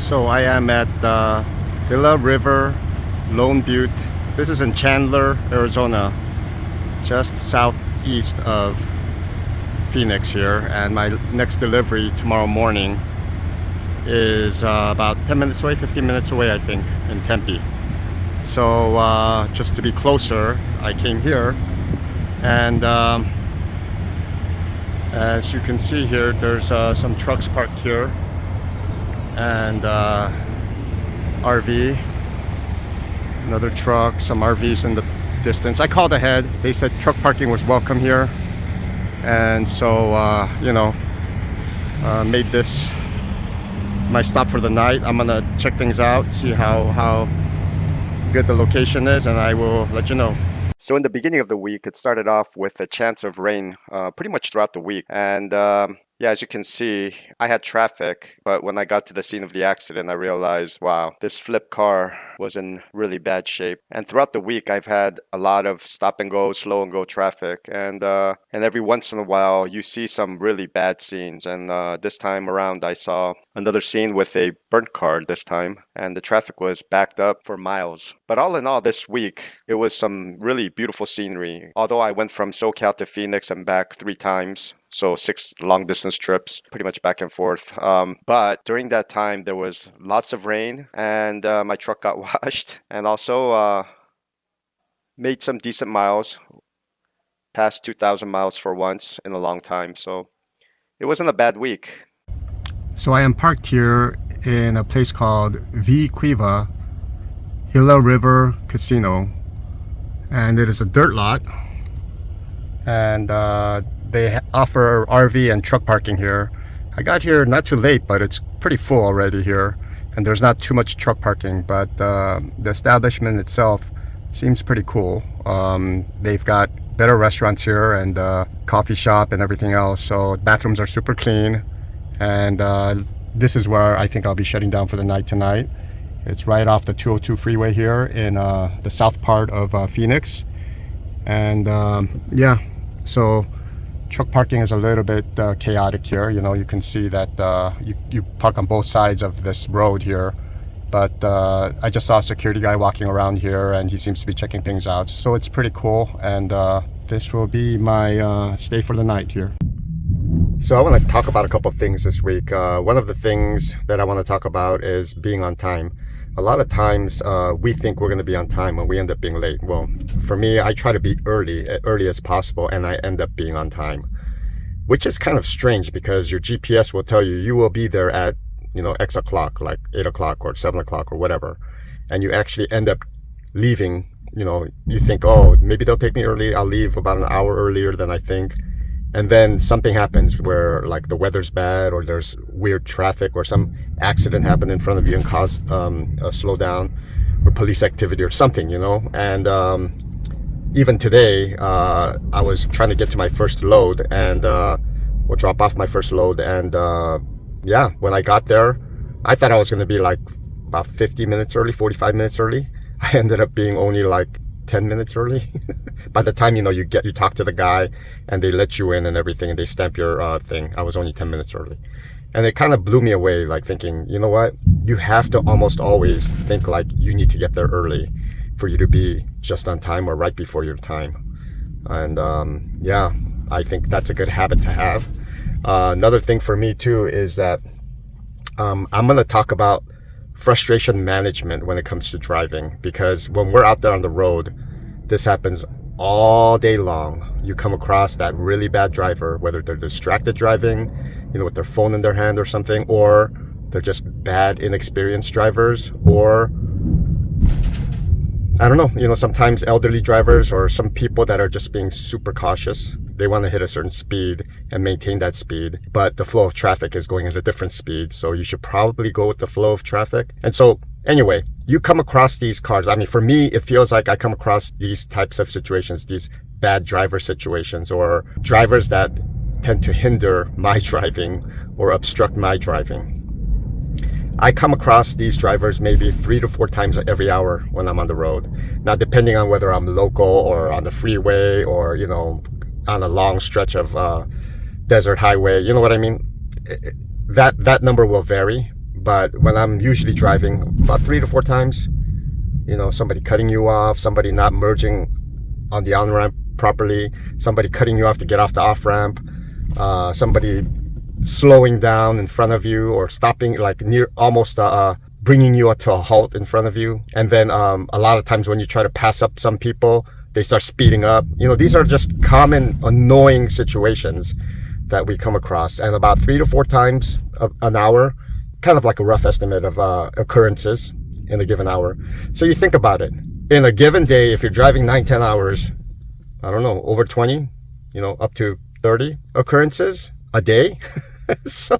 So I am at Gila River, Lone Butte. This is in Chandler, Arizona, just southeast of Phoenix here. And my next delivery tomorrow morning is about 10 minutes away, 15 minutes away, I think, in Tempe. So just to be closer, I came here. And as you can see here, there's some trucks parked here. And RV, another truck, some RVs in the distance. I called ahead. They said truck parking was welcome here, and so made this my stop for the night. I'm gonna check things out, see how good the location is, and I will let you know. So in the beginning of the week, it started off with a chance of rain pretty much throughout the week, and yeah, as you can see, I had traffic, but when I got to the scene of the accident, I realized, wow, this flip car was in really bad shape. And throughout the week, I've had a lot of stop and go, slow and go traffic. And every once in a while, you see some really bad scenes. And this time around, I saw another scene with a burnt car this time, and the traffic was backed up for miles. But all in all, this week, it was some really beautiful scenery. Although I went from SoCal to Phoenix and back 3 times, so 6 long distance trips, pretty much back and forth. But during that time, there was lots of rain, and my truck got washed, and also made some decent miles, past 2,000 miles for once in a long time. So it wasn't a bad week. So I am parked here in a place called V Cueva Gila River Casino, and it is a dirt lot, and they offer RV and truck parking here. I got here not too late, but it's pretty full already here, and there's not too much truck parking, but the establishment itself seems pretty cool. They've got better restaurants here and coffee shop and everything else, so bathrooms are super clean, and this is where I think I'll be shutting down for the night tonight. It's right off the 202 freeway here in the south part of Phoenix, and yeah, so truck parking is a little bit chaotic here. You know, you can see that you park on both sides of this road here, but I just saw a security guy walking around here, and he seems to be checking things out, so it's pretty cool. And this will be my stay for the night here. So I want to talk about a couple things this week. One of the things that I want to talk about is being on time. A lot of times we think we're going to be on time when we end up being late. Well, for me, I try to be early as possible, and I end up being on time, which is kind of strange because your GPS will tell you you will be there at, X o'clock, like 8 o'clock or 7 o'clock or whatever, and you actually end up leaving. You think, oh, maybe they'll take me early. I'll leave about an hour earlier than I think. And then something happens where, like, the weather's bad, or there's weird traffic, or some accident happened in front of you and caused a slowdown, or police activity or something, And even today, I was trying to get to my first load and or drop off my first load. And yeah, when I got there, I thought I was going to be like about 50 minutes early, 45 minutes early. I ended up being only like 10 minutes early. By the time you talk to the guy and they let you in and everything, and they stamp your thing, I was only 10 minutes early. And it kind of blew me away, like thinking, you know what, you have to almost always think like you need to get there early for you to be just on time or right before your time. And yeah, I think that's a good habit to have. Another thing for me too is that I'm going to talk about frustration management when it comes to driving, because when we're out there on the road, this happens all day long. You come across that really bad driver, whether they're distracted driving, with their phone in their hand or something, or they're just bad, inexperienced drivers, or I don't know, sometimes elderly drivers, or some people that are just being super cautious. They want to hit a certain speed and maintain that speed, but the flow of traffic is going at a different speed, so you should probably go with the flow of traffic. And so anyway, you come across these cars. I mean, for me, it feels like I come across these types of situations, these bad driver situations, or drivers that tend to hinder my driving or obstruct my driving. I come across these drivers maybe 3 to 4 times every hour when I'm on the road. Now, depending on whether I'm local or on the freeway, or, on a long stretch of desert highway, you know what I mean? That number will vary, But when I'm usually driving, about 3 to 4 times, somebody cutting you off, somebody not merging on the on ramp properly, somebody cutting you off to get off the off ramp, somebody slowing down in front of you or stopping, like near almost bringing you to a halt in front of you. And then a lot of times when you try to pass up some people, they start speeding up. These are just common annoying situations that we come across. And about 3 to 4 times an hour, kind of like a rough estimate of occurrences in a given hour. So you think about it. In a given day, if you're driving 9-10 hours, I don't know, over 20, up to 30 occurrences a day. So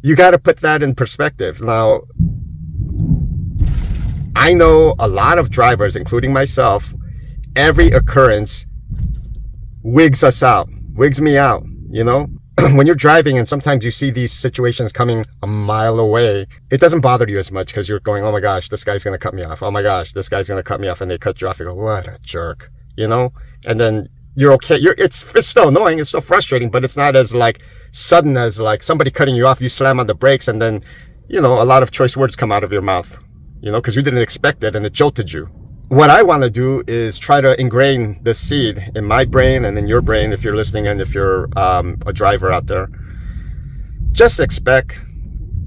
you got to put that in perspective. Now, I know a lot of drivers, including myself, every occurrence wigs me out, When you're driving and sometimes you see these situations coming a mile away, it doesn't bother you as much because you're going, oh my gosh, this guy's going to cut me off. Oh my gosh, this guy's going to cut me off. And they cut you off. You go, what a jerk, And then you're okay. It's still annoying. It's still frustrating, but it's not as like sudden as like somebody cutting you off. You slam on the brakes and then, a lot of choice words come out of your mouth, because you didn't expect it and it jolted you. What I want to do is try to ingrain the seed in my brain and in your brain if you're listening and if you're a driver out there. Just expect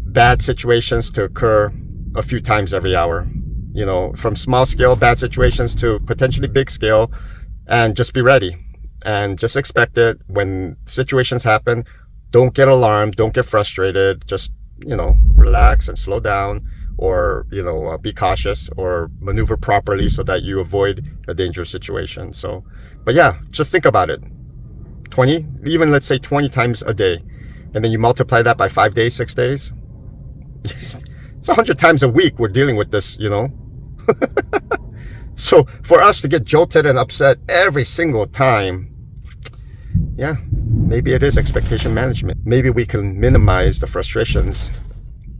bad situations to occur a few times every hour, from small scale bad situations to potentially big scale, and just be ready and just expect it. When situations happen, don't get alarmed, don't get frustrated, just, relax and slow down, or be cautious or maneuver properly so that you avoid a dangerous situation. So, but yeah, just think about it. 20, even let's say 20 times a day, and then you multiply that by 5 days, 6 days. It's 100 times a week we're dealing with this, So for us to get jolted and upset every single time, yeah, maybe it is expectation management. Maybe we can minimize the frustrations.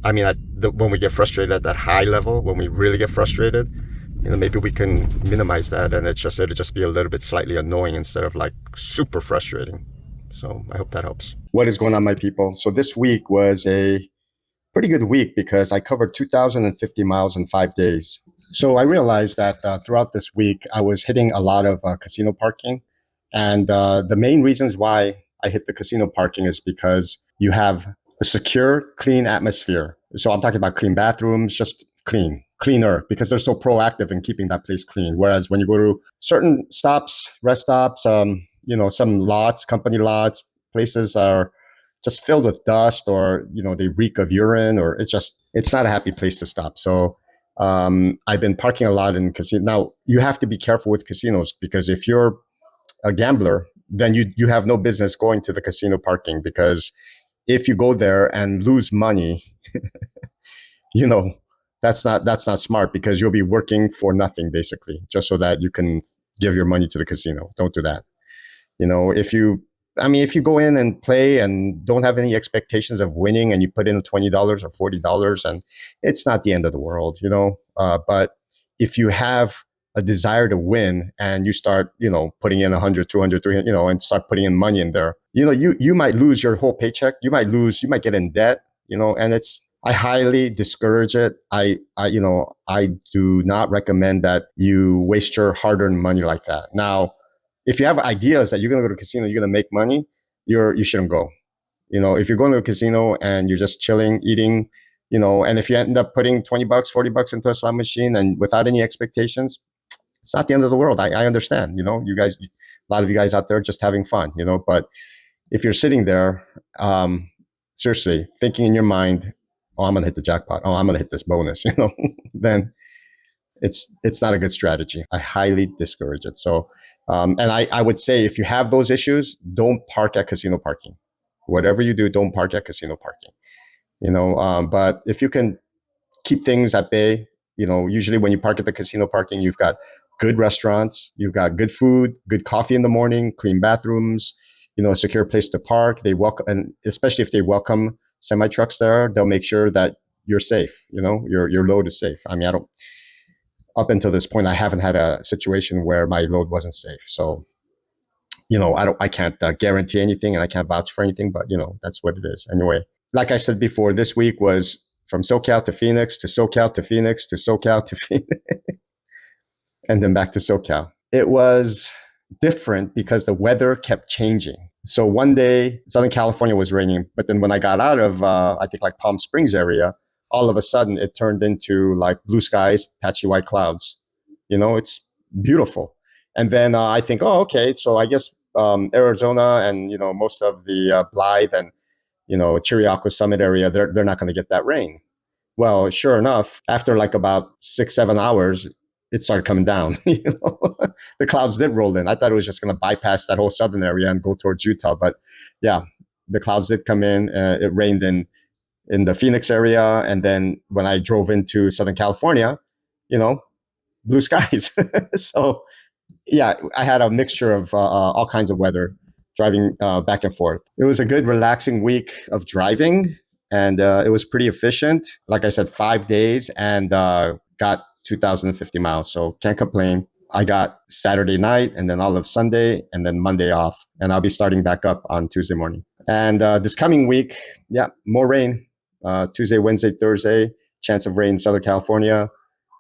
I mean, when we get frustrated at that high level, when we really get frustrated, maybe we can minimize that, and it'll just be a little bit slightly annoying instead of like super frustrating. So I hope that helps. What is going on, my people? So this week was a pretty good week because I covered 2,050 miles in 5 days. So I realized that throughout this week, I was hitting a lot of casino parking. And the main reasons why I hit the casino parking is because you have a secure, clean atmosphere. So I'm talking about clean bathrooms, just cleaner, because they're so proactive in keeping that place clean. Whereas when you go to certain stops, rest stops, some lots, company lots, places are just filled with dust, or they reek of urine, or it's not a happy place to stop. So I've been parking a lot in casinos. Now you have to be careful with casinos, because if you're a gambler, then you have no business going to the casino parking, because if you go there and lose money, that's not smart, because you'll be working for nothing basically, just so that you can give your money to the casino. Don't do that. If you go in and play and don't have any expectations of winning, and you put in $20 or $40, and it's not the end of the world, but if you have a desire to win and you start, putting in 100, 200, 300, and start putting in money in there, you might lose your whole paycheck. You might get in debt, and I highly discourage it. I do not recommend that you waste your hard-earned money like that. Now, if you have ideas that you're going to go to a casino, you're going to make money, you shouldn't go. If you're going to a casino and you're just chilling, eating, and if you end up putting $20, $40 into a slot machine and without any expectations, it's not the end of the world. I understand, you guys, a lot of you guys out there just having fun, but if you're sitting there, seriously thinking in your mind, oh, I'm going to hit the jackpot. Oh, I'm going to hit this bonus, then it's not a good strategy. I highly discourage it. So, and I would say, if you have those issues, don't park at casino parking. Whatever you do, don't park at casino parking. But if you can keep things at bay, usually when you park at the casino parking, you've got good restaurants, you've got good food, good coffee in the morning, clean bathrooms, a secure place to park. They welcome, and especially if they welcome semi trucks there, they'll make sure that you're safe. Your load is safe. I mean, up until this point, I haven't had a situation where my load wasn't safe. So, I can't guarantee anything, and I can't vouch for anything, but that's what it is. Anyway, like I said before, this week was from SoCal to Phoenix to SoCal to Phoenix to SoCal to Phoenix and then back to SoCal. It was different because the weather kept changing. So one day, Southern California was raining, but then when I got out of, I think like Palm Springs area, all of a sudden it turned into like blue skies, patchy white clouds. It's beautiful. And then I think, oh, okay, so I guess Arizona and most of the Blythe and Chiriaco Summit area, they're not going to get that rain. Well, sure enough, after like about 6-7 hours, it started coming down. The clouds did roll in. I thought it was just going to bypass that whole southern area and go towards Utah, but yeah, the clouds did come in. It rained in the Phoenix area, and then when I drove into Southern California, blue skies. So yeah, I had a mixture of all kinds of weather driving back and forth. It was a good, relaxing week of driving, and it was pretty efficient. Like I said, 5 days and got 2,050 miles. So can't complain. I got Saturday night and then all of Sunday and then Monday off. And I'll be starting back up on Tuesday morning. And this coming week, yeah, more rain. Tuesday, Wednesday, Thursday, chance of rain in Southern California.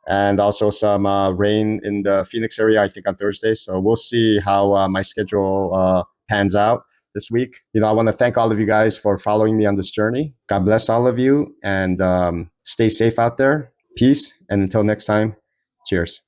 And also some rain in the Phoenix area, I think on Thursday. So we'll see how my schedule pans out this week. I want to thank all of you guys for following me on this journey. God bless all of you, and stay safe out there. Peace. And until next time, cheers.